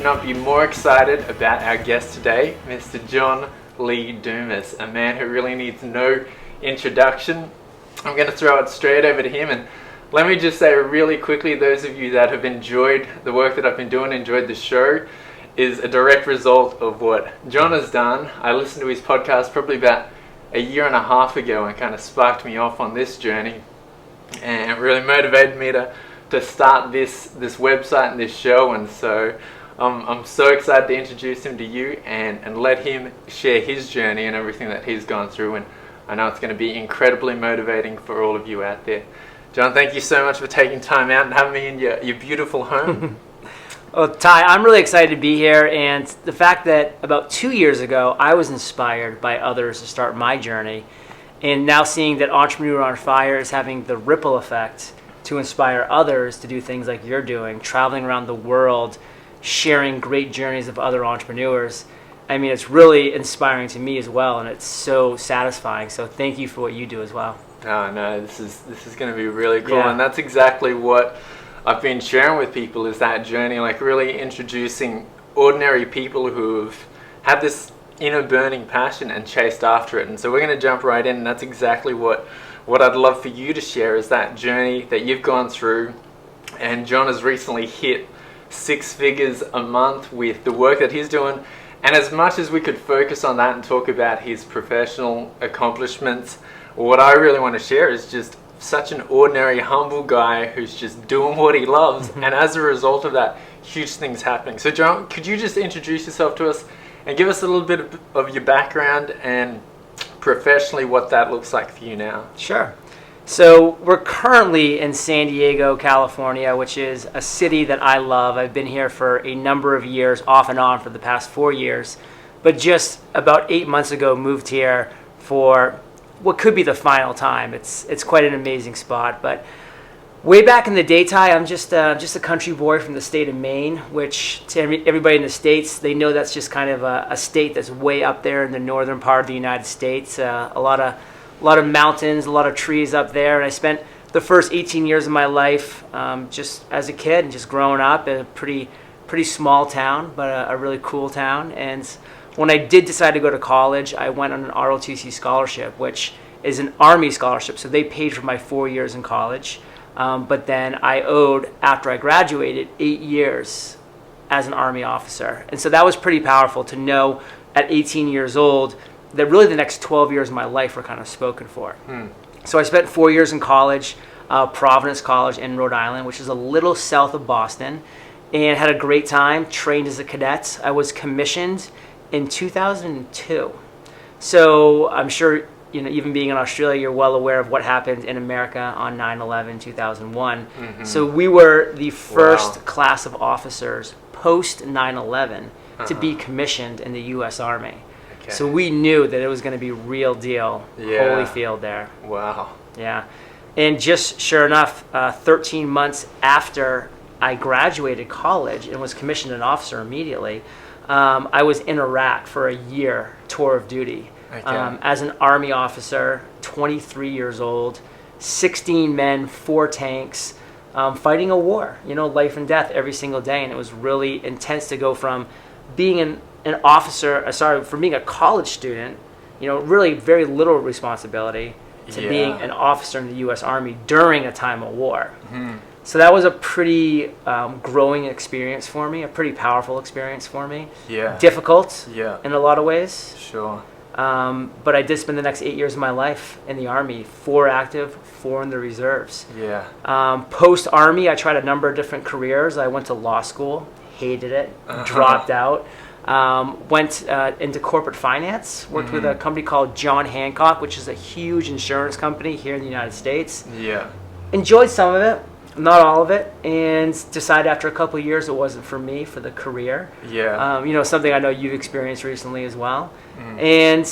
Not be more excited about our guest today, Mr. John Lee Dumas, a man who really needs no introduction. I'm going to throw it straight over to him, and let me just say really quickly, those of you that have enjoyed the work that I've been doing, enjoyed the show, is a direct result of what John has done. I listened to his podcast probably about a year and a half ago and kind of sparked me off on this journey, and it really motivated me to start this website and this show. And so I'm so excited to introduce him to you and let him share his journey and everything that he's gone through, and I know it's going to be incredibly motivating for all of you out there. John, thank you so much for taking time out and having me in your beautiful home. Well, Ty, I'm really excited to be here, and the fact that about 2 years ago I was inspired by others to start my journey, and now seeing that Entrepreneur on Fire is having the ripple effect to inspire others to do things like you're doing, traveling around the world, sharing great journeys of other entrepreneurs. I mean, it's really inspiring to me as well, and it's so satisfying. So thank you for what you do as well. Oh no, this is going to be really cool, Yeah. And that's exactly what I've been sharing with people, is that journey, like really introducing ordinary people who have had this inner burning passion and chased after it. And so we're going to jump right in, and that's exactly what I'd love for you to share, is that journey that you've gone through. And John has recently hit 6 figures a month with the work that he's doing. And as much as we could focus on that and talk about his professional accomplishments, what I really want to share is just such an ordinary, humble guy who's just doing what he loves. And as a result of that, huge things happening. So John, could you just introduce yourself to us and give us a little bit of your background and professionally what that looks like for you now? Sure. So we're currently in San Diego, California, which is a city that I love. I've been here for a number of years, off and on for the past 4 years, but just about 8 months ago moved here for what could be the final time. It's quite an amazing spot. But way back in the day, Ty, I'm just a country boy from the state of Maine, which to everybody in the States, they know that's just kind of a state that's way up there in the northern part of the United States. A lot of mountains, a lot of trees up there. And I spent the first 18 years of my life just as a kid and just growing up in a pretty small town, but a really cool town. And when I did decide to go to college, I went on an ROTC scholarship, which is an Army scholarship. So they paid for my 4 years in college. But then I owed, after I graduated, 8 years as an Army officer. And so that was pretty powerful to know at 18 years old that really the next 12 years of my life were kind of spoken for. So I spent 4 years in college, Providence College in Rhode Island, which is a little south of Boston, and had a great time, trained as a cadet. I was commissioned in 2002. So I'm sure, even being in Australia, you're well aware of what happened in America on 9/11, 2001. So we were the first class of officers post 9/11 to be commissioned in the U.S. Army. Okay. So we knew that it was going to be real deal, Holyfield there. Wow. Yeah. And just sure enough, 13 months after I graduated college and was commissioned an officer immediately, I was in Iraq for a year tour of duty. Okay. As an Army officer, 23 years old, 16 men, 4 tanks, fighting a war, life and death every single day. And it was really intense to go from being an officer, from being a college student, really very little responsibility, to being an officer in the U.S. Army during a time of war. So that was a pretty growing experience for me, a pretty powerful experience for me. Yeah. Difficult in a lot of ways. Sure. But I did spend the next 8 years of my life in the Army, 4 active, 4 in the reserves. Yeah. Post-Army, I tried a number of different careers. I went to law school, hated it, dropped out. Went into corporate finance, worked with a company called John Hancock, which is a huge insurance company here in the United States. Yeah. Enjoyed some of it, not all of it, and decided after a couple of years it wasn't for me, for the career. Yeah. Something I know you've experienced recently as well. And,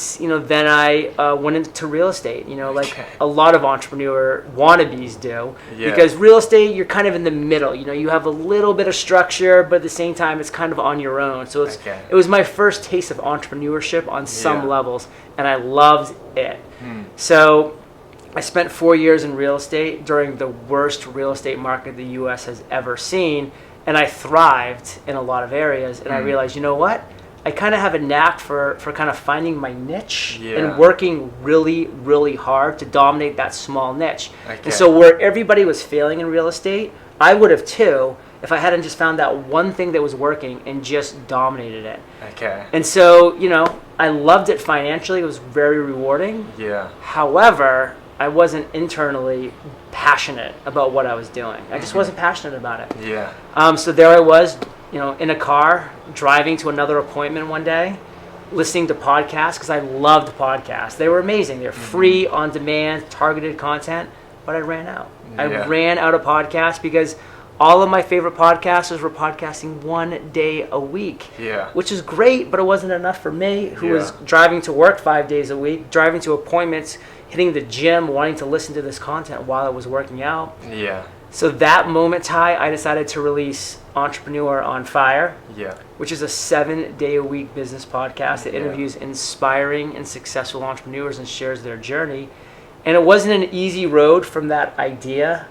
then I went into real estate, like a lot of entrepreneur wannabes do. Yeah. Because real estate, you're kind of in the middle. You have a little bit of structure, but at the same time, it's kind of on your own. So it was my first taste of entrepreneurship on some levels, and I loved it. So I spent 4 years in real estate during the worst real estate market the U.S. has ever seen, and I thrived in a lot of areas, and I realized, you know what? I kind of have a knack for kind of finding my niche and working really, really hard to dominate that small niche. Okay. And so where everybody was failing in real estate, I would have too if I hadn't just found that one thing that was working and just dominated it. Okay. And so, you know, I loved it financially. It was very rewarding. Yeah. However, I wasn't internally passionate about what I was doing. I just wasn't passionate about it. Yeah. So there I was, you know, in a car, driving to another appointment one day, listening to podcasts, because I loved podcasts. They were amazing. They're free, on demand, targeted content, but I ran out. I ran out of podcasts because all of my favorite podcasters were podcasting 1 day a week, which is great, but it wasn't enough for me, who was driving to work 5 days a week, driving to appointments, hitting the gym, wanting to listen to this content while I was working out. Yeah. So that moment, Ty, I decided to release Entrepreneur on Fire, which is a 7-day-a-week business podcast that interviews inspiring and successful entrepreneurs and shares their journey. And it wasn't an easy road from that idea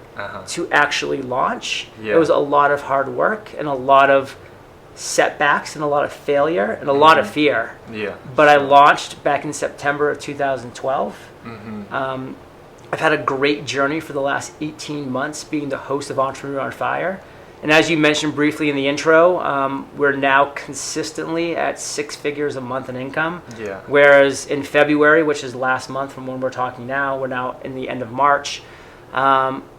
to actually launch. It was a lot of hard work and a lot of setbacks and a lot of failure and a lot of fear. But I launched back in September of 2012. I've had a great journey for the last 18 months being the host of Entrepreneur on Fire. And as you mentioned briefly in the intro, we're now consistently at 6 figures a month in income. Whereas in February, which is last month from when we're talking now, we're now in the end of March,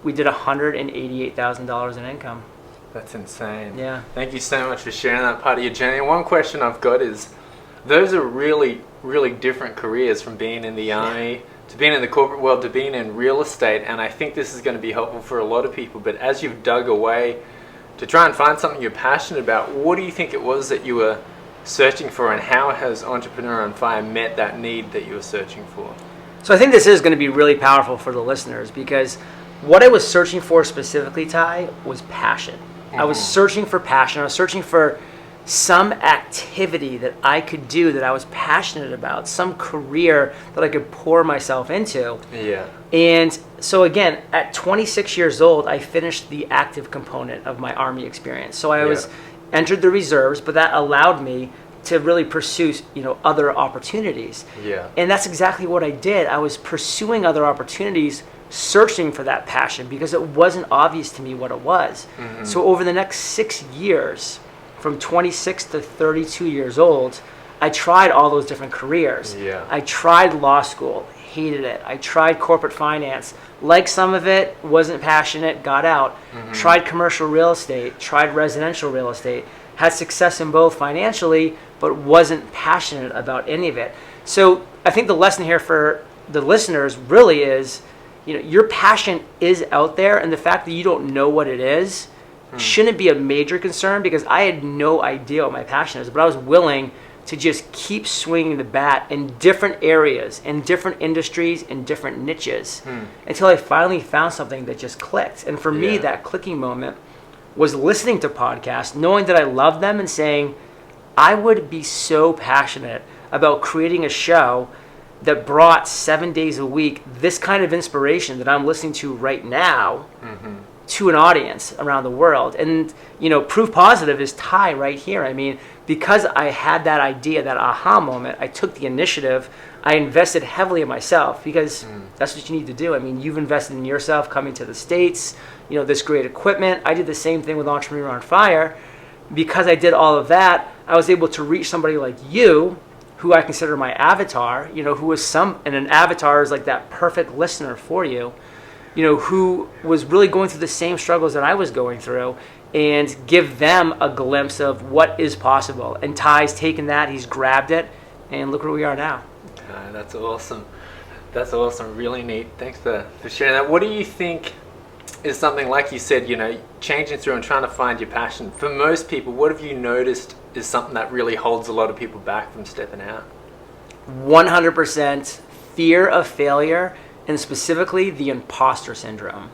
we did $188,000 in income. That's insane. Yeah. Thank you so much for sharing that part of your journey. And one question I've got is, those are really, really different careers, from being in the Army to being in the corporate world to being in real estate. And I think this is going to be helpful for a lot of people. But as you've dug away to try and find something you're passionate about, what do you think it was that you were searching for, and how has Entrepreneur on Fire met that need that you were searching for? So I think this is going to be really powerful for the listeners, because what I was searching for specifically, Ty, was passion. I was searching for passion. I was searching for some activity that I could do that I was passionate about, some career that I could pour myself into. And so again, at 26 years old, I finished the active component of my Army experience. So I was entered the reserves, but that allowed me to really pursue, you know, other opportunities. And that's exactly what I did. I was pursuing other opportunities, searching for that passion, because it wasn't obvious to me what it was. So over the next 6 years, from 26 to 32 years old, I tried all those different careers. I tried law school, hated it. I tried corporate finance, liked some of it, wasn't passionate, got out. Tried commercial real estate, tried residential real estate, had success in both financially, but wasn't passionate about any of it. So I think the lesson here for the listeners really is, you know, your passion is out there, and the fact that you don't know what it is shouldn't be a major concern, because I had no idea what my passion is, but I was willing to just keep swinging the bat in different areas, in different industries, in different niches, until I finally found something that just clicked. And for me, that clicking moment was listening to podcasts, knowing that I loved them, and saying, I would be so passionate about creating a show that brought 7 days a week this kind of inspiration that I'm listening to right now to an audience around the world. And, you know, proof positive is Ty right here. I mean, because I had that idea, that aha moment, I took the initiative, I invested heavily in myself, because that's what you need to do. I mean, you've invested in yourself coming to the States, you know, this great equipment. I did the same thing with Entrepreneur on Fire. Because I did all of that, I was able to reach somebody like you, who I consider my avatar, you know, who was and an avatar is like that perfect listener for you, you know, who was really going through the same struggles that I was going through, and give them a glimpse of what is possible. And Ty's taken that, he's grabbed it, and look where we are now. That's awesome. That's awesome. Really neat. Thanks for sharing that. What do you think is something, like you said, you know, changing through and trying to find your passion? For most people, what have you noticed is something that really holds a lot of people back from stepping out? 100% fear of failure, and specifically the imposter syndrome.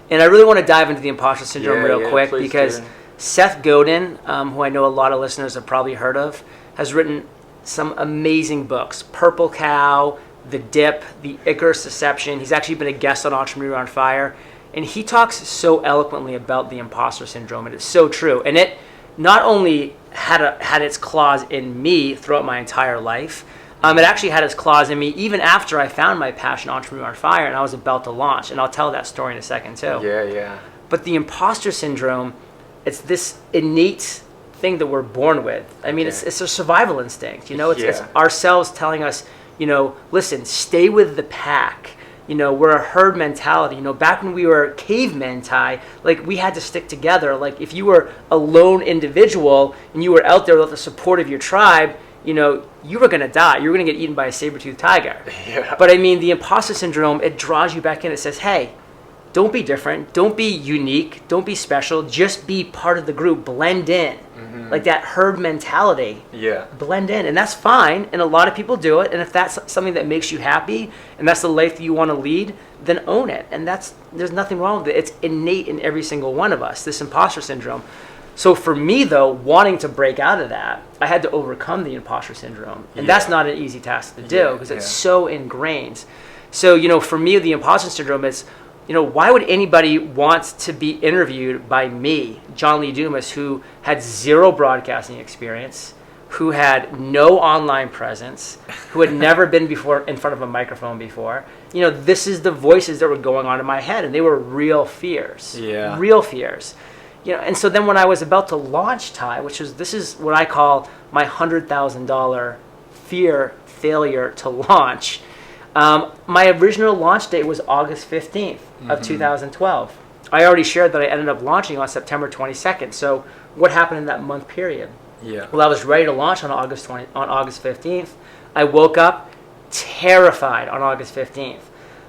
And I really want to dive into the imposter syndrome real quick, because Seth Godin, who I know a lot of listeners have probably heard of, has written some amazing books. Purple Cow, The Dip, The Icarus Deception. He's actually been a guest on Entrepreneur on Fire. And he talks so eloquently about the imposter syndrome, and it's so true. And it not only had its claws in me throughout my entire life, it actually had its claws in me even after I found my passion, Entrepreneur on Fire, and I was about to launch. And I'll tell that story in a second too. Yeah. But the imposter syndrome, it's this innate thing that we're born with. I mean, it's a survival instinct. It's ourselves telling us, listen, stay with the pack. We're a herd mentality. Back when we were cavemen, Ty, like we had to stick together. Like if you were a lone individual and you were out there without the support of your tribe, you were going to die. You were going to get eaten by a saber-toothed tiger. Yeah. But I mean, the imposter syndrome, it draws you back in. It says, hey, don't be different. Don't be unique. Don't be special. Just be part of the group. Blend in. Mm-hmm. Like that herd mentality. Yeah. Blend in. And that's fine. And a lot of people do it. And if that's something that makes you happy and that's the life that you want to lead, then own it. And there's nothing wrong with it. It's innate in every single one of us, this imposter syndrome. So for me, though, wanting to break out of that, I had to overcome the imposter syndrome. And that's not an easy task to do because it's so ingrained. So, for me, the imposter syndrome is, why would anybody want to be interviewed by me, John Lee Dumas, who had zero broadcasting experience, who had no online presence, who had never been before in front of a microphone before? This is the voices that were going on in my head, and they were real fears. Yeah. Real fears. And so then when I was about to launch Ty, this is what I call my $100,000 fear failure to launch. My original launch date was August 15th of 2012. I already shared that I ended up launching on September 22nd. So what happened in that month period? Yeah. Well, I was ready to launch on August 15th. I woke up terrified on August 15th.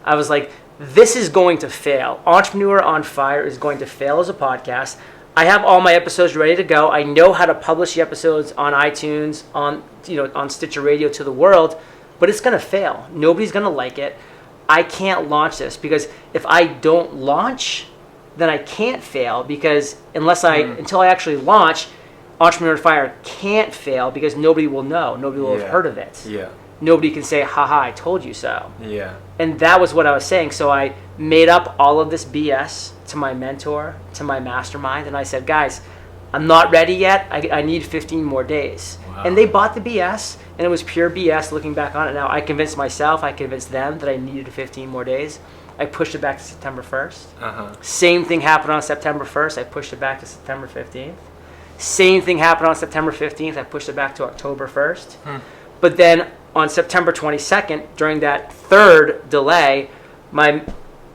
I was like, this is going to fail. Entrepreneur on Fire is going to fail as a podcast. I have all my episodes ready to go. I know how to publish the episodes on iTunes, on Stitcher Radio to the world, but it's going to fail. Nobody's going to like it. I can't launch this because if I don't launch, then I can't fail because until I actually launch, Entrepreneur on Fire can't fail because nobody will know. Nobody will have heard of it. Yeah. Nobody can say, haha, I told you so. Yeah. And that was what I was saying. So I made up all of this BS to my mentor, to my mastermind, and I said, guys, I'm not ready yet. I need 15 more days. Wow. And they bought the BS, and it was pure BS looking back on it now. I convinced myself, I convinced them that I needed 15 more days. I pushed it back to September 1st. Uh-huh. Same thing happened on September 1st. I pushed it back to September 15th. Same thing happened on September 15th. I pushed it back to October 1st. But then on September 22nd, during that third delay, my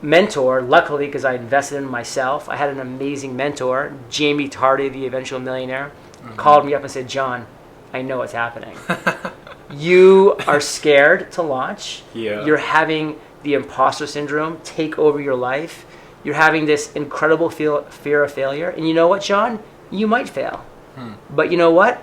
mentor, luckily because I invested in myself, I had an amazing mentor, Jamie Tardy, the eventual millionaire, called me up and said, John, I know what's happening. You are scared to launch. Yeah. You're having the imposter syndrome take over your life. You're having this incredible fear of failure. And you know what, John? You might fail. But you know what?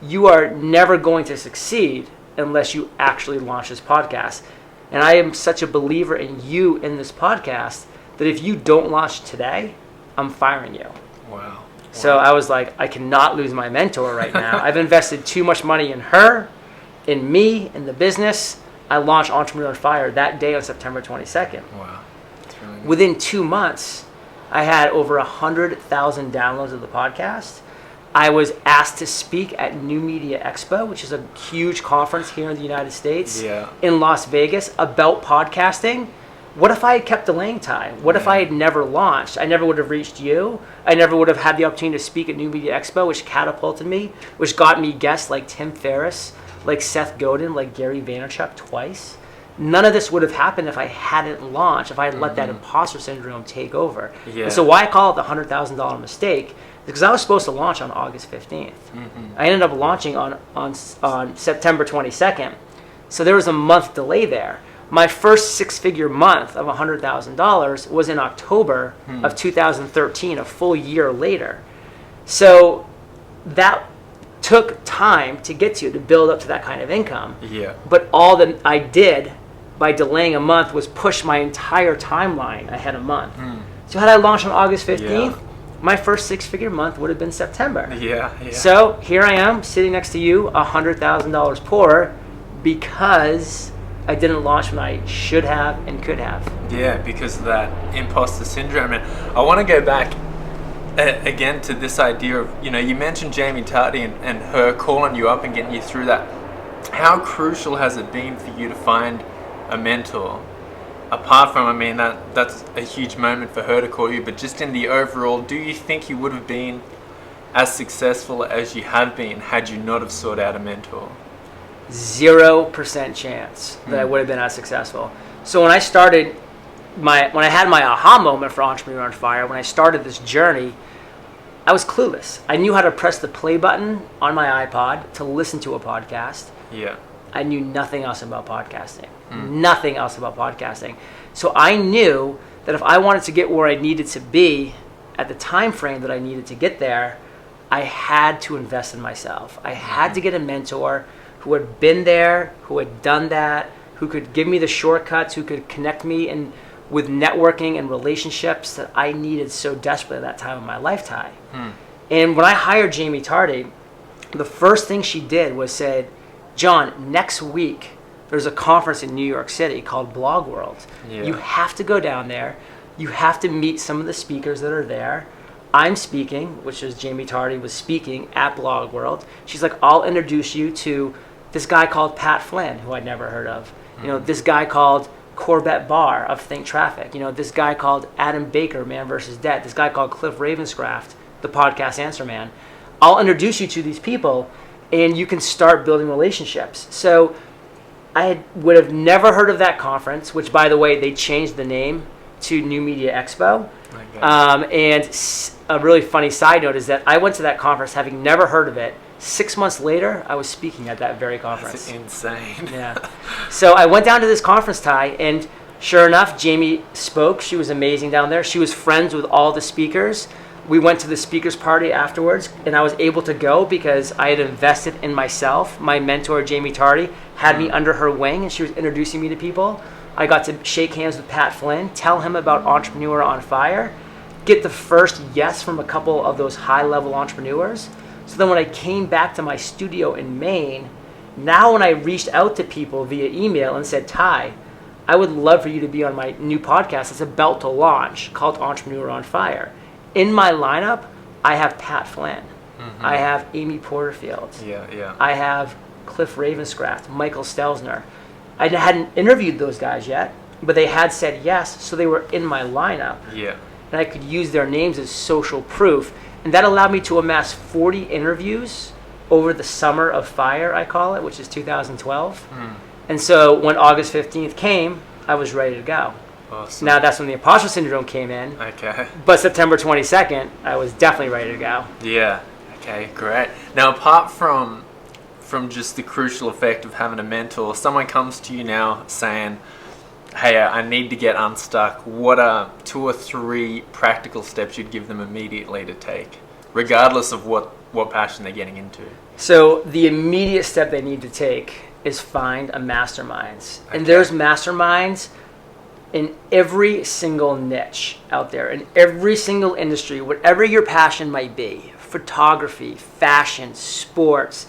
You are never going to succeed unless you actually launch this podcast. And I am such a believer in you in this podcast that if you don't launch today, I'm firing you. Wow. So I was like, I cannot lose my mentor right now. I've invested too much money in her, in me, in the business. I launched Entrepreneur on Fire that day on September 22nd. Wow. That's really good. Within 2 months, I had over 100,000 downloads of the podcast. I was asked to speak at New Media Expo, which is a huge conference here in the United States, in Las Vegas, about podcasting. What if I had kept delaying time? What if I had never launched? I never would have reached you. I never would have had the opportunity to speak at New Media Expo, which catapulted me, which got me guests like Tim Ferriss, like Seth Godin, like Gary Vaynerchuk twice. None of this would have happened if I hadn't launched, if I had let that imposter syndrome take over. Yeah. And so why I call it the $100,000 mistake is because I was supposed to launch on August 15th. I ended up launching on September 22nd. So there was a month delay there. My first six-figure month of $100,000 was in October of 2013, a full year later. So that took time to get to build up to that kind of income. Yeah. But all that I did by delaying a month was push my entire timeline ahead a month. So had I launched on August 15th, my first six-figure month would have been September. Yeah. So here I am sitting next to you, $100,000 poorer, because I didn't launch when I should have and could have. Yeah, because of that imposter syndrome. And I want to go back again to this idea of, you mentioned Jamie Tardy and her calling you up and getting you through that. How crucial has it been for you to find a mentor? Apart from, that's a huge moment for her to call you, but just in the overall, do you think you would have been as successful as you have been had you not have sought out a mentor? 0% chance that I would have been as successful. So when I started when I had my aha moment for Entrepreneur on Fire, when I started this journey, I was clueless. I knew how to press the play button on my iPod to listen to a podcast. Yeah. I knew nothing else about podcasting. Nothing else about podcasting. So I knew that if I wanted to get where I needed to be at the time frame that I needed to get there, I had to invest in myself. I had to get a mentor who had been there, who had done that, who could give me the shortcuts, who could connect me with networking and relationships that I needed so desperately at that time of my lifetime. And when I hired Jamie Tardy, the first thing she did was said, John, next week there's a conference in New York City called Blog World. Yeah. You have to go down there. You have to meet some of the speakers that are there. I'm speaking, which is Jamie Tardy was speaking at Blog World. She's like, I'll introduce you to this guy called Pat Flynn, who I'd never heard of. This guy called Corbett Barr of Think Traffic. This guy called Adam Baker, Man vs. Dead. This guy called Cliff Ravenscraft, the podcast Answer Man. I'll introduce you to these people, and you can start building relationships. So I would have never heard of that conference, which, by the way, they changed the name to New Media Expo. And a really funny side note is that I went to that conference having never heard of it. 6 months later, I was speaking at that very conference. That's insane. Yeah. So I went down to this conference, Ty, and sure enough, Jamie spoke. She was amazing down there. She was friends with all the speakers. We went to the speakers party afterwards, and I was able to go because I had invested in myself. My mentor, Jamie Tardy, had me under her wing, and she was introducing me to people. I got to shake hands with Pat Flynn, tell him about Entrepreneur on Fire, get the first yes from a couple of those high-level entrepreneurs. So then when I came back to my studio in Maine, now when I reached out to people via email and said, Ty, I would love for you to be on my new podcast that's about to launch called Entrepreneur on Fire. In my lineup, I have Pat Flynn. I have Amy Porterfield. Yeah. I have Cliff Ravenscraft, Michael Stelzner. I hadn't interviewed those guys yet, but they had said yes, so they were in my lineup. Yeah. And I could use their names as social proof. And that allowed me to amass 40 interviews over the summer of fire, I call it, which is 2012. And so when August 15th came, I was ready to go. Awesome. Now that's when the imposter syndrome came in. Okay. But September 22nd, I was definitely ready to go. Yeah. Okay, great. Now, apart from just the crucial effect of having a mentor, someone comes to you now saying, hey, I need to get unstuck. What are 2 or 3 practical steps you'd give them immediately to take, regardless of what passion they're getting into? So the immediate step they need to take is find a masterminds. Okay. And there's masterminds in every single niche out there, in every single industry, whatever your passion might be, photography, fashion, sports,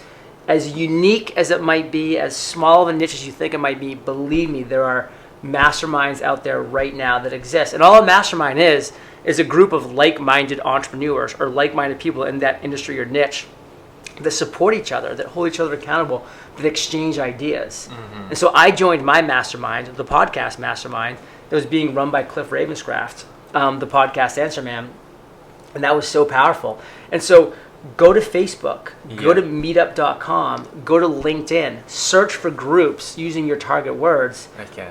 as unique as it might be, as small of a niche as you think it might be, believe me, there are masterminds out there right now that exist. And all a mastermind is a group of like-minded entrepreneurs or like-minded people in that industry or niche that support each other, that hold each other accountable, that exchange ideas. And so I joined my mastermind, the podcast mastermind, that was being run by Cliff Ravenscraft, the podcast Answer Man, and that was so powerful. And so go to Facebook, go to meetup.com, go to LinkedIn, search for groups using your target words,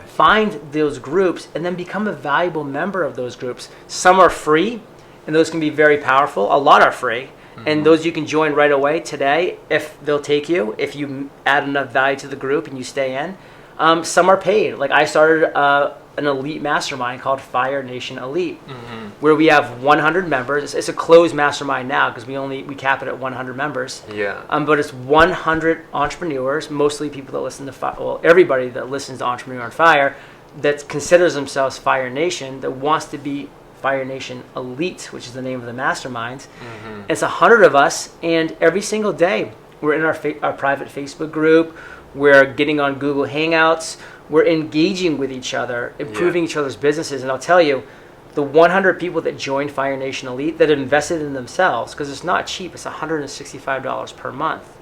find those groups, and then become a valuable member of those groups. Some are free, and those can be very powerful. A lot are free, and those you can join right away today if they'll take you, if you add enough value to the group and you stay in. Some are paid. Like I started an elite mastermind called Fire Nation Elite, where we have 100 members. It's a closed mastermind now because we cap it at 100 members. Yeah. But it's 100 entrepreneurs, mostly people that listen to everybody that listens to Entrepreneur on Fire, that considers themselves Fire Nation, that wants to be Fire Nation Elite, which is the name of the mastermind. It's 100 of us, and every single day we're in our private Facebook group. We're getting on Google Hangouts. We're engaging with each other, improving each other's businesses. And I'll tell you, the 100 people that joined Fire Nation Elite that invested in themselves, because it's not cheap, it's $165 per month.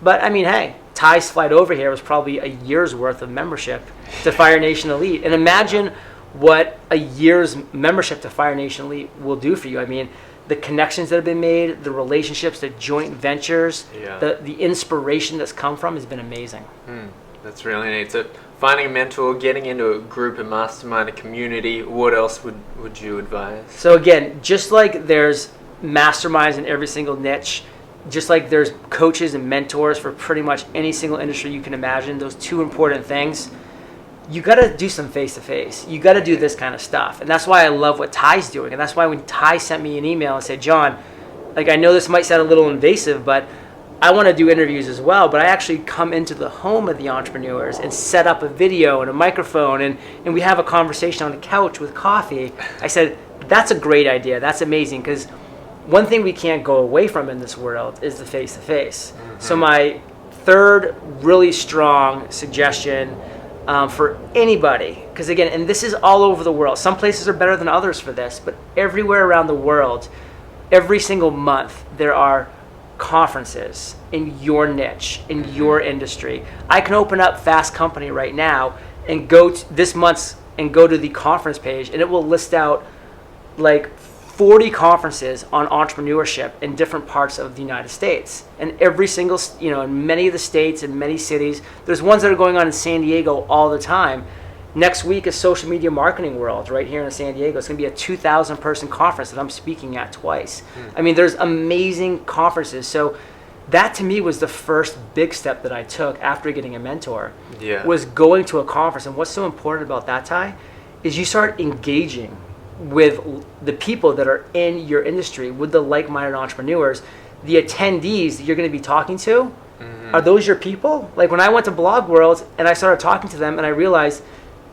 But I mean, hey, Ty's flight over here was probably a year's worth of membership to Fire Nation Elite. And imagine what a year's membership to Fire Nation Elite will do for you. I mean, the connections that have been made, the relationships, the joint ventures, the inspiration that's come from has been amazing. That's really neat. So finding a mentor, getting into a group, a mastermind, a community, what else would you advise? So again, just like there's masterminds in every single niche, just like there's coaches and mentors for pretty much any single industry you can imagine, those two important things, you got to do some face-to-face. You got to do this kind of stuff. And that's why I love what Ty's doing. And that's why when Ty sent me an email and said, John, like, I know this might sound a little invasive, but I want to do interviews as well. But I actually come into the home of the entrepreneurs and set up a video and a microphone, and we have a conversation on the couch with coffee. I said, that's a great idea. That's amazing, because one thing we can't go away from in this world is the face-to-face. So my third really strong suggestion for anybody, because again, and this is all over the world. Some places are better than others for this, but everywhere around the world, every single month, there are conferences in your niche, in your industry. I can open up Fast Company right now and go to this month's and go to the conference page, and it will list out like 40 conferences on entrepreneurship in different parts of the United States. And every single, in many of the states and many cities, there's ones that are going on in San Diego all the time. Next week is Social Media Marketing World right here in San Diego. It's going to be a 2,000 person conference that I'm speaking at twice. I mean, there's amazing conferences. So that to me was the first big step that I took after getting a mentor, was going to a conference. And what's so important about that, Ty, is you start engaging with the people that are in your industry, with the like-minded entrepreneurs. The attendees that you're going to be talking to, are those your people? Like when I went to Blog World and I started talking to them and I realized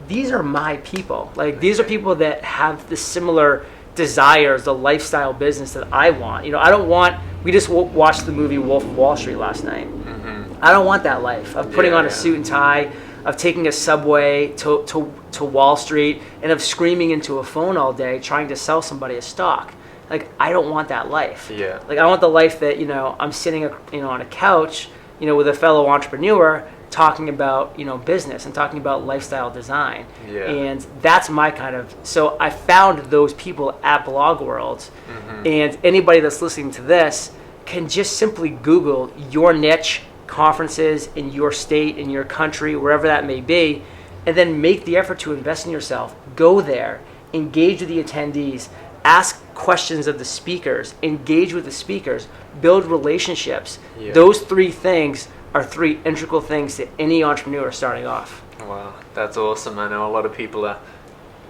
these are my people. Like these are people that have the similar desires, the lifestyle business that I want. I don't want, we just watched the movie Wolf of Wall Street last night. I don't want that life of putting on a suit and tie, of taking a subway to Wall Street, and of screaming into a phone all day trying to sell somebody a stock. Like, I don't want that life. Like, I want the life that, I'm sitting, on a couch, with a fellow entrepreneur talking about, business and talking about lifestyle design. And that's my kind of, so I found those people at Blog World, and anybody that's listening to this can just simply Google your niche, conferences in your state, in your country, wherever that may be, and then make the effort to invest in yourself. Go there, engage with the attendees, ask questions of the speakers, engage with the speakers, build relationships. Those three things are three integral things to any entrepreneur starting off. Wow, that's awesome. I know a lot of people are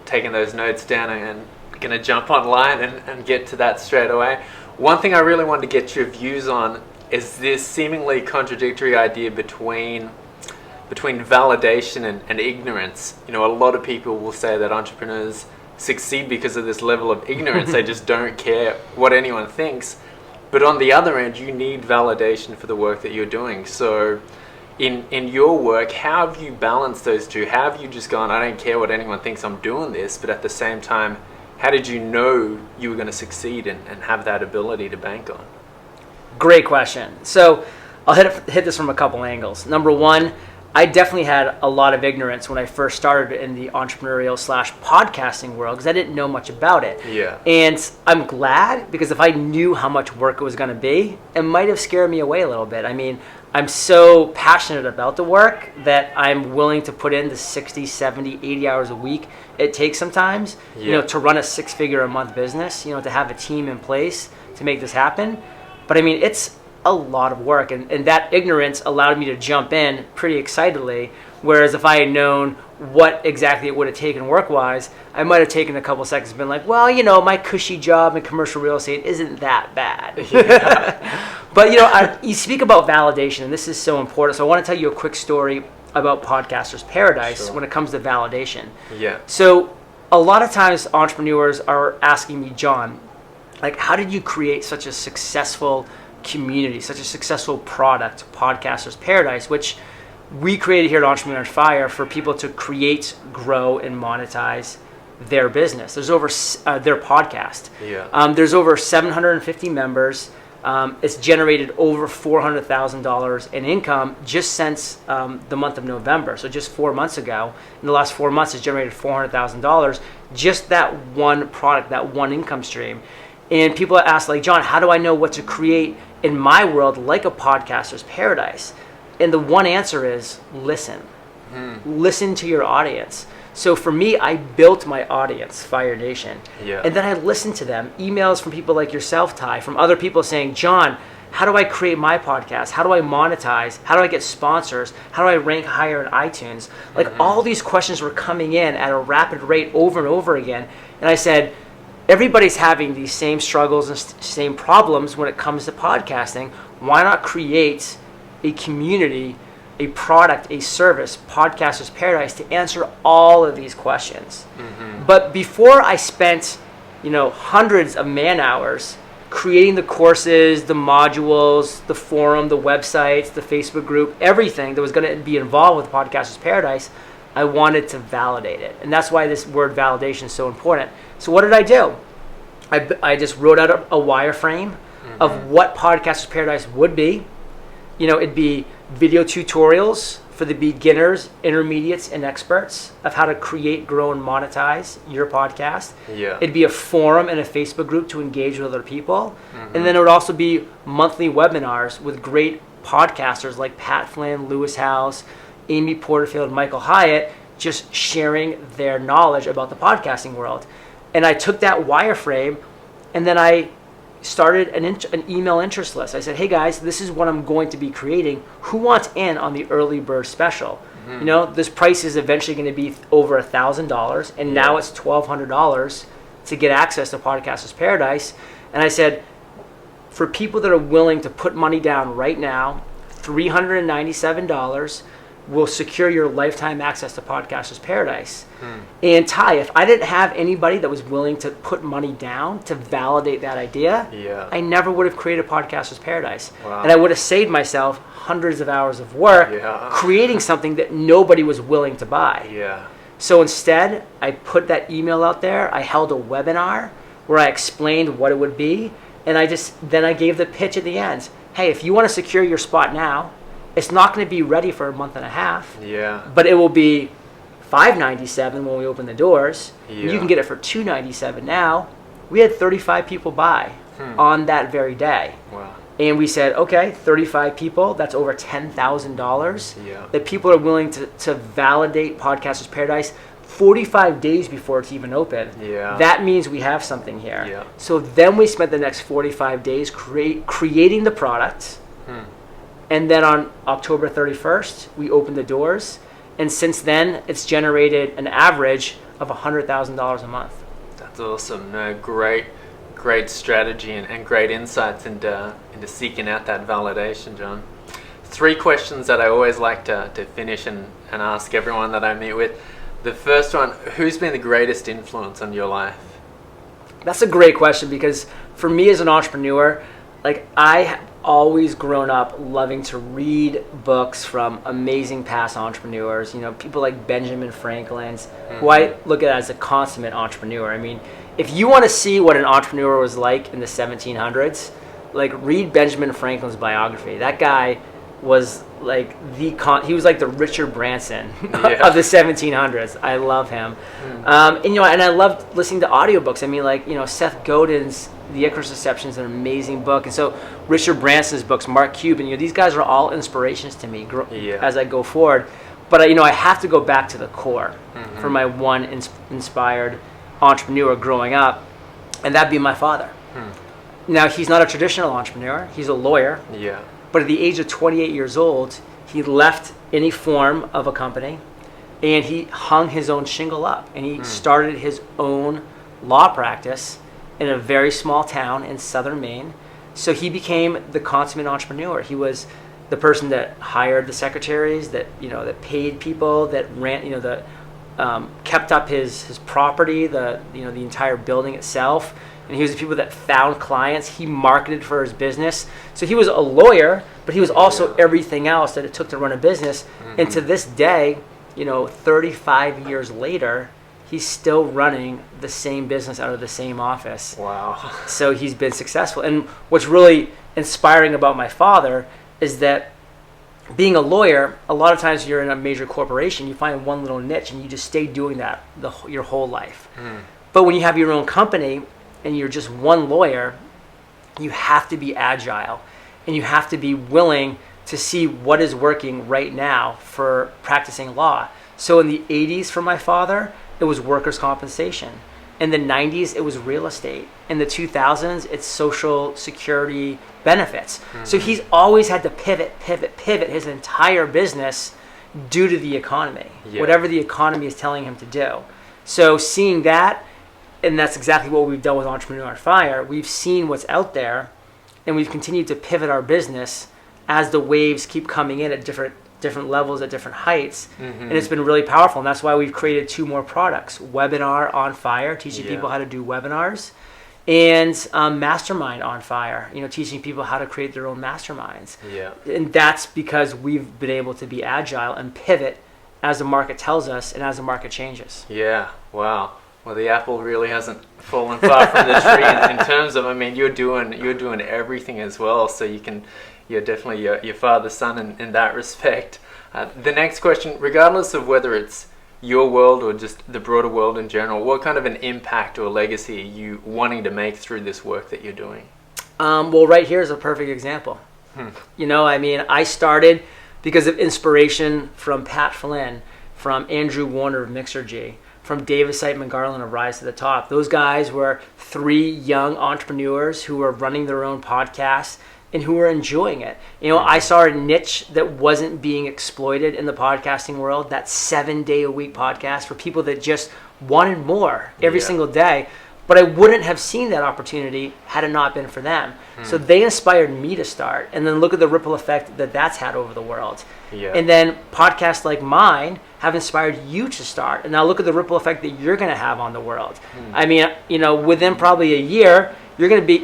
taking those notes down and going to jump online and get to that straight away. One thing I really wanted to get your views on is this seemingly contradictory idea between validation and ignorance. A lot of people will say that entrepreneurs succeed because of this level of ignorance. They just don't care what anyone thinks. But on the other end, you need validation for the work that you're doing. So in your work, how have you balanced those two? How have you just gone, I don't care what anyone thinks, I'm doing this, but at the same time, how did you know you were going to succeed and have that ability to bank on? Great question. So I'll hit this from a couple angles. Number one, I definitely had a lot of ignorance when I first started in the entrepreneurial / podcasting world, because I didn't know much about it. And I'm glad, because if I knew how much work it was going to be, it might have scared me away a little bit. I mean, I'm so passionate about the work that I'm willing to put in the 60, 70, 80 hours a week it takes sometimes, to run a 6-figure a month business, to have a team in place to make this happen. But I mean, it's a lot of work, and that ignorance allowed me to jump in pretty excitedly, whereas if I had known what exactly it would have taken work-wise, I might have taken a couple seconds and been like, well, my cushy job in commercial real estate isn't that bad. But you speak about validation, and this is so important, so I want to tell you a quick story about Podcaster's Paradise when it comes to validation. So a lot of times entrepreneurs are asking me, John, like, how did you create such a successful community, such a successful product, Podcaster's Paradise, which we created here at Entrepreneur Fire for people to create, grow, and monetize their business. There's over their podcast. Yeah. There's over 750 members. It's generated over $400,000 in income just since the month of November. So just 4 months ago, in the last 4 months, it's generated $400,000. Just that one product, that one income stream. And people ask, like, John, how do I know what to create in my world like a podcaster's paradise? And the one answer is listen. Listen to your audience. So for me, I built my audience, Fire Nation. Yeah. And then I listened to them. Emails from people like yourself, Ty, from other people saying, John, how do I create my podcast? How do I monetize? How do I get sponsors? How do I rank higher in iTunes? Like all these questions were coming in at a rapid rate over and over again. And I said, everybody's having these same struggles and same problems when it comes to podcasting. Why not create a community, a product, a service, Podcaster's Paradise, to answer all of these questions? But before I spent, hundreds of man hours creating the courses, the modules, the forum, the websites, the Facebook group, everything that was going to be involved with Podcaster's Paradise, I wanted to validate it. And that's why this word validation is so important. So what did I do? I just wrote out a wireframe of what Podcaster's Paradise would be. It'd be video tutorials for the beginners, intermediates, and experts of how to create, grow, and monetize your podcast. Yeah. It'd be a forum and a Facebook group to engage with other people. And then it would also be monthly webinars with great podcasters like Pat Flynn, Lewis Howes, Amy Porterfield, Michael Hyatt, just sharing their knowledge about the podcasting world. And I took that wireframe and then I started an email interest list. I said, hey guys, this is what I'm going to be creating. Who wants in on the early bird special? This price is eventually going to be over $1,000, and now it's $1,200 to get access to Podcaster's Paradise. And I said, for people that are willing to put money down right now, $397 will secure your lifetime access to Podcaster's Paradise. And Ty, if I didn't have anybody that was willing to put money down to validate that idea, I never would have created Podcaster's Paradise. Wow. And I would have saved myself hundreds of hours of work creating something that nobody was willing to buy. So instead, I put that email out there. I held a webinar where I explained what it would be, and then I gave the pitch at the end. Hey, if you want to secure your spot now, it's not going to be ready for a month and a half. But it will be $597 when we open the doors. You can get it for $297 now. We had 35 people buy on that very day. Wow. And we said, okay, 35 people, that's over $10,000 that people are willing to validate Podcaster's Paradise 45 days before it's even open. That means we have something here. So then we spent the next 45 days creating the product. And then on October 31st, we opened the doors. And since then, it's generated an average of $100,000 a month. That's awesome. No, great strategy and great insights into seeking out that validation, John. 3 questions that I always like to finish and ask everyone that I meet with. The first one, who's been the greatest influence on your life? That's a great question, because for me as an entrepreneur, like, I have always grown up loving to read books from amazing past entrepreneurs, people like Benjamin Franklin, who I look at as a consummate entrepreneur. I mean, if you want to see what an entrepreneur was like in the 1700s, like, read Benjamin Franklin's biography. That guy was like he was like the Richard Branson of the 1700s. I love him. And I loved listening to audiobooks. I mean, like, Seth Godin's The Icarus Reception is an amazing book. And so Richard Branson's books, Mark Cuban, these guys are all inspirations to me as I go forward. But I have to go back to the core for my one inspired entrepreneur growing up, and that'd be my father. Now, he's not a traditional entrepreneur. He's a lawyer. But at the age of 28 years old, he left any form of a company, and he hung his own shingle up, and he started his own law practice in a very small town in southern Maine. So he became the consummate entrepreneur. He was the person that hired the secretaries, that paid people, that ran, kept up his property, the entire building itself. and he was the people that found clients. He marketed for his business. So he was a lawyer, but he was also everything else that it took to run a business. And to this day, 35 years later, he's still running the same business out of the same office. Wow. So he's been successful. And what's really inspiring about my father is that being a lawyer, a lot of times you're in a major corporation, you find one little niche and you just stay doing that your whole life. But when you have your own company and you're just one lawyer, you have to be agile and you have to be willing to see what is working right now for practicing law. So in the 80s for my father, it was workers' compensation. In the 90s, it was real estate. In the 2000s, it's social security benefits. So he's always had to pivot his entire business due to the economy, whatever the economy is telling him to do. So seeing that, and that's exactly what we've done with Entrepreneur on Fire, we've seen what's out there, and we've continued to pivot our business as the waves keep coming in at different levels, at different heights. And it's been really powerful. And that's why we've created 2 more products: Webinar on Fire, teaching people how to do webinars, and Mastermind on Fire, teaching people how to create their own masterminds. And that's because we've been able to be agile and pivot as the market tells us and as the market changes. Wow. Well, the apple really hasn't fallen far from the tree in terms of, you're doing everything as well. So you're definitely your father's son in that respect. The next question, regardless of whether it's your world or just the broader world in general, what kind of an impact or legacy are you wanting to make through this work that you're doing? Well, right here is a perfect example. I started because of inspiration from Pat Flynn, from Andrew Warner of Mixergy, from David Siteman Garland of Rise to the Top. Those guys were 3 young entrepreneurs who were running their own podcasts and who were enjoying it. I saw a niche that wasn't being exploited in the podcasting world, that 7-day-a-week podcast for people that just wanted more every single day. But I wouldn't have seen that opportunity had it not been for them. So they inspired me to start. And then look at the ripple effect that that's had over the world. And then podcasts like mine have inspired you to start. And now look at the ripple effect that you're going to have on the world. Within probably a year,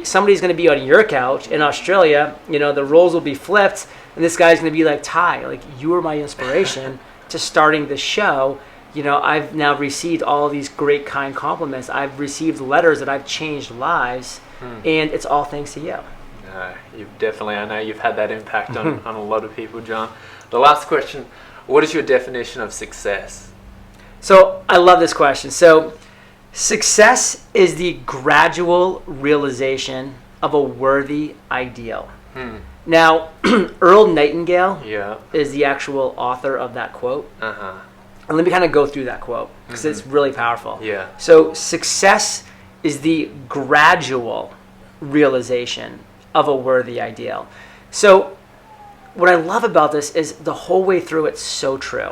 somebody's going to be on your couch in Australia. The roles will be flipped, and this guy's going to be like, Ty, you were my inspiration to starting this show. I've now received all of these great, kind compliments. I've received letters that I've changed lives, and it's all thanks to you. You've definitely, I know you've had that impact on a lot of people, John. The last question, what is your definition of success? So I love this question. So success is the gradual realization of a worthy ideal. Now, Earl Nightingale is the actual author of that quote. And let me kind of go through that quote because it's really powerful. So success is the gradual realization of a worthy ideal. So what I love about this is the whole way through it's so true.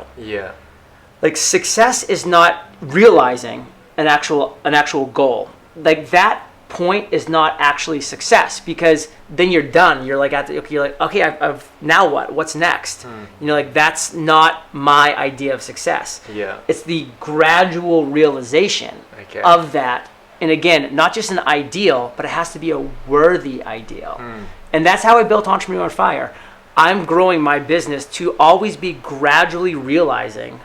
Success is not realizing an actual goal. That point is not actually success, because then you're done. You're like okay, I've now what? What's next? That's not my idea of success. It's the gradual realization of that. And again, not just an ideal, but it has to be a worthy ideal. And that's how I built Entrepreneur on Fire. I'm growing my business to always be gradually realizing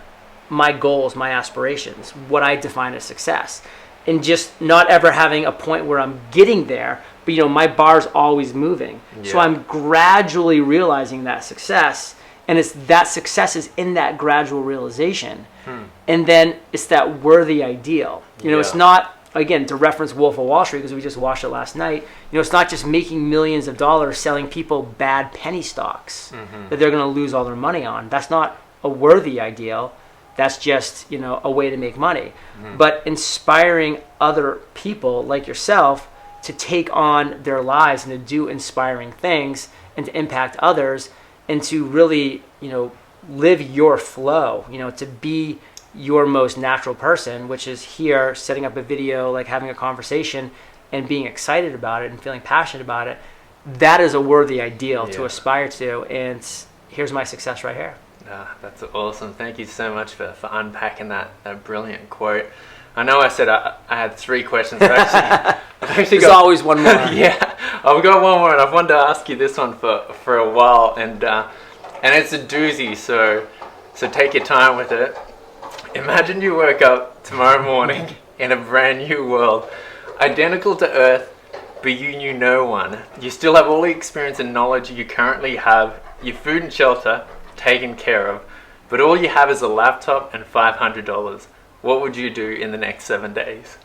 my goals, my aspirations, what I define as success. And just not ever having a point where I'm getting there, but my bar's always moving. So I'm gradually realizing that success, and it's that success is in that gradual realization. And then it's that worthy ideal. It's not, again, to reference Wolf of Wall Street, because we just watched it last night, it's not just making millions of dollars selling people bad penny stocks that they're going to lose all their money on. That's not a worthy ideal. That's just, a way to make money. But inspiring other people like yourself to take on their lives and to do inspiring things and to impact others and to really, live your flow, to be your most natural person, which is here setting up a video, having a conversation and being excited about it and feeling passionate about it. That is a worthy ideal to aspire to. And here's my success right here. That's awesome. Thank you so much for unpacking that brilliant quote. I know I said I had 3 questions, but I've actually There's always one more. Yeah, I've got one more, and I've wanted to ask you this one for a while, and it's a doozy, so take your time with it. Imagine you woke up tomorrow morning in a brand new world, identical to Earth, but you knew no one. You still have all the experience and knowledge you currently have, your food and shelter taken care of, but all you have is a laptop and $500. What would you do in the next 7 days?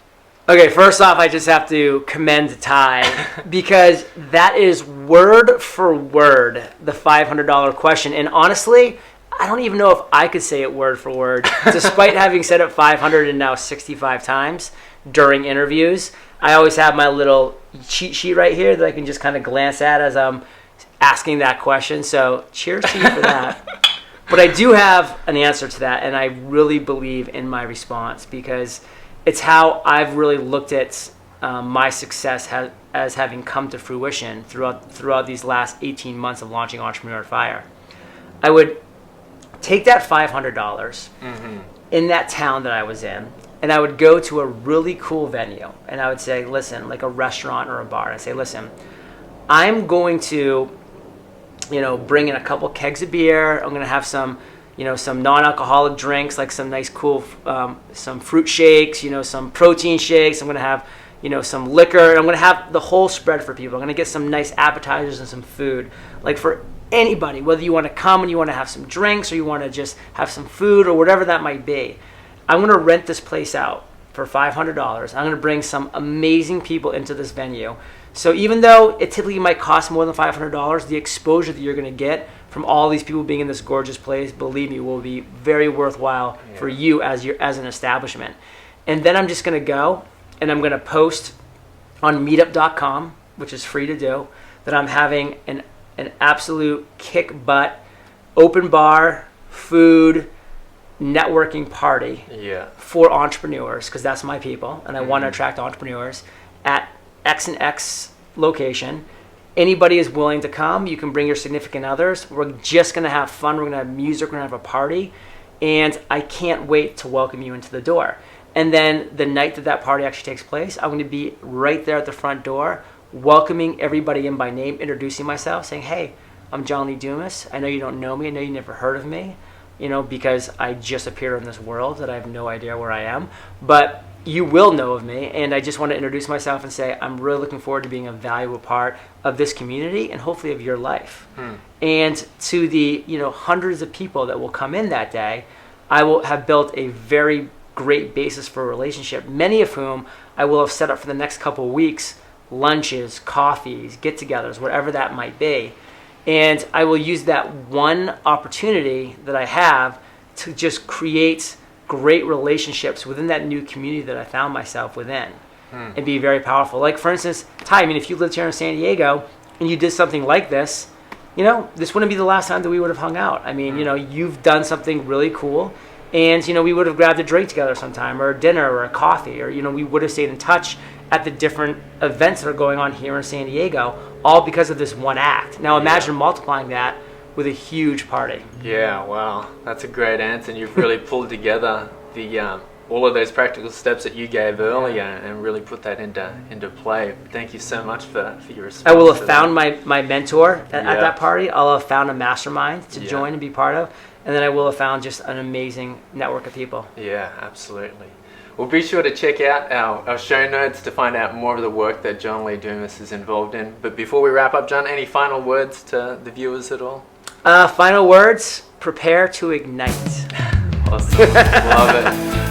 Okay, first off, I just have to commend Ty because that is word for word the $500 question. And honestly, I don't even know if I could say it word for word, despite having said it 500 and now 65 times during interviews. I always have my little cheat sheet right here that I can just kind of glance at as I'm asking that question. So cheers to you for that. But I do have an answer to that, and I really believe in my response because it's how I've really looked at my success as having come to fruition throughout these last 18 months of launching Entrepreneur at Fire. I would take that $500 in that town that I was in, and I would go to a really cool venue, and I would say, listen, like a restaurant or a bar, I'd say, listen, I'm going to, bring in a couple kegs of beer. I'm going to have some non-alcoholic drinks, like some nice, cool, some fruit shakes, some protein shakes. I'm going to have, some liquor. I'm going to have the whole spread for people. I'm going to get some nice appetizers and some food. Like for anybody, whether you want to come and you want to have some drinks or you want to just have some food or whatever that might be. I'm going to rent this place out for $500. I'm going to bring some amazing people into this venue. So even though it typically might cost more than $500, the exposure that you're going to get from all these people being in this gorgeous place, believe me, will be very worthwhile for you as an establishment. And then I'm just going to go and I'm going to post on meetup.com, which is free to do, that I'm having an absolute kick butt, open bar, food, networking party for entrepreneurs, because that's my people, and I want to attract entrepreneurs at X and X location. Anybody is willing to come. You can bring your significant others. We're just going to have fun. We're going to have music. We're going to have a party. And I can't wait to welcome you into the door. And then the night that party actually takes place, I'm going to be right there at the front door, welcoming everybody in by name, introducing myself, saying, hey, I'm John Lee Dumas. I know you don't know me. I know you never heard of me, because I just appeared in this world that I have no idea where I am. But you will know of me, and I just want to introduce myself and say I'm really looking forward to being a valuable part of this community and hopefully of your life. And to the hundreds of people that will come in that day, I will have built a very great basis for a relationship, many of whom I will have set up for the next couple of weeks, lunches, coffees, get-togethers, whatever that might be. And I will use that one opportunity that I have to just create great relationships within that new community that I found myself within and be very powerful. Like, for instance, Ty, if you lived here in San Diego and you did something like this, this wouldn't be the last time that we would have hung out. You've done something really cool, and, we would have grabbed a drink together sometime, or a dinner, or a coffee, or, we would have stayed in touch at the different events that are going on here in San Diego, all because of this one act. Now imagine multiplying that with a huge party. Yeah, wow, that's a great answer. And you've really pulled together the all of those practical steps that you gave earlier and really put that into play. Thank you so much for your response. I will have found my mentor at that party. I'll have found a mastermind to join and be part of, and then I will have found just an amazing network of people. Yeah, absolutely. Well, be sure to check out our show notes to find out more of the work that John Lee Dumas is involved in. But before we wrap up, John, any final words to the viewers at all? Final words, prepare to ignite. Awesome.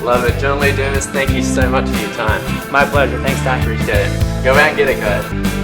Love it. John Lee Dumas, thank you so much for your time. My pleasure. Thanks, Ty. Appreciate it. Go out and get it, guys.